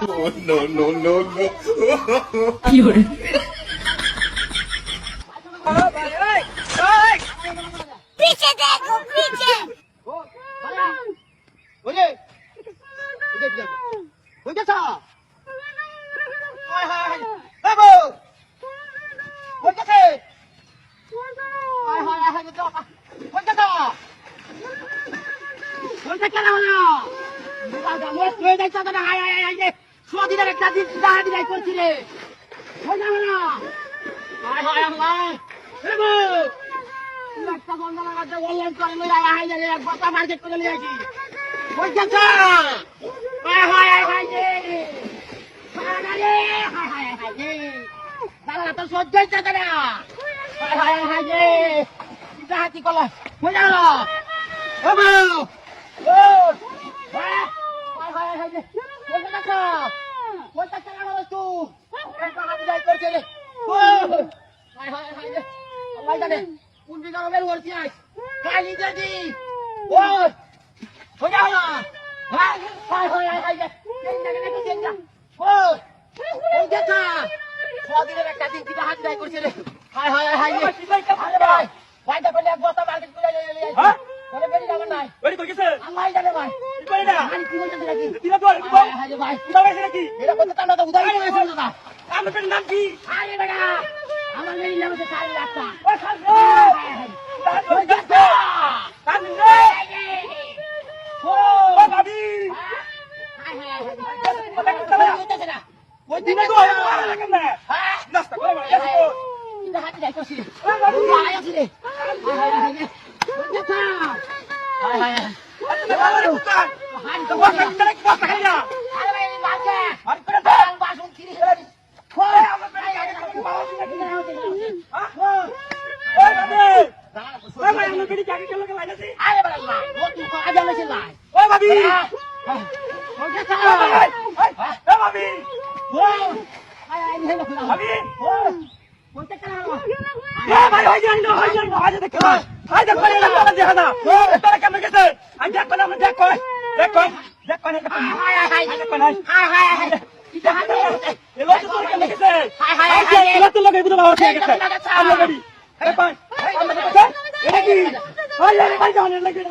No, no, no, no. पीछे देखो पीछे ওরে ওই গেছা হায় হায় বাবু ওই গেছে হায় হায় হায় গেছা ওই গেছা ওই গেছা না না দাদা মোর তুই যাইছ না হায় হায় হায় সদিনের একটা দিন দাহাদি যাই করছি রে ওই না না হায় হায় হায় বাবু একটা বন্ধ লাগাতে অনলাইন করে লই আয় হায় রে এক কথা মার্কেট করে লই আইছি ওই গেছা হায় হায় হায় রে হায় হায় হায় রে দাদা তো সহ্য হচ্ছে না হায় হায় হায় রে দাহাতি কলা হয়ে গেল বাবু ও হায় হায় হায় রে ওই গেছা ওই গেছা লাগালো তুই একটা হাত যাই করছে রে ও হায় হায় হায় রে আল্লাহ জানে কোন বিঘার বের করছি আজ খালি যদি ও হয়ে গেল হায় হায় হায় হায় রে এই জায়গা নাকি চেঞ্জা ও ওই গেছা সদিনের একটা দিন কিটা হাত যাই করছে রে হায় হায় হায় রে আরে ভাই ভাইটা করলে এক বস্তা মার্কেট করে লই আইছি বলে বেরি যাবেন নাই বেরি কই গেছে আল্লাহ জানে ভাই কি করে না আমি কি বলতে নাকি দিলা তো হায় হায় রে ভাই উদা হইছে নাকি এটা করতে তান্ডা তো উদাই হয়েছে দাদা আপনার নাম কি আরে বেটা আমার মেয়ে নাম হচ্ছে সারি রাস্তা ও খাজো ওই গেছা কাজ রে ও ও ভাবি হায় হায় হায় হইতেছে না ওই দিনে দিনে তো হয় না কেন হ্যাঁ নাস্তা করে মানে এসো এটা হাতে যাই করছি আয় আসি রে হায় হায় হায় ওই গেছা হায় হায় আপনি বাবার দোকান হাই তো বসে করে বসে খাই না আরে ভাই বাজে আর করে বাল বাসন কিরি করে ওই আমরা পেটে আগে বাবা কি নাকি হ্যাঁ ওই ভাবি ওই ভাই আমরা পেটে আগে কেন লাগাইছি আরে বাবা ও তুই কো আগে মেশিন লাই ওই ভাবি ওই গেছা ওই ভাবি ও আয় আয় রে ভাবি ও ওইটা কেন হলো এ ভাই হই যাই না আজ দেখো আজ দেখো না বাবা দেখা না তোরা কেমন গেছে আমি দেখ না আমি দেখ কই দেখ কই দেখ কই না হায় হায় হায় দেখ কই না হায় হায় হায় এটা হাতে এলো তো তোরা কেমন গেছে হায় হায় হায় এলো তো লাগাই বুঝা বাবা ঠিক গেছে আমি গাড়ি আরে কই এটা কি ওই আরে ভাই জানেন লাগে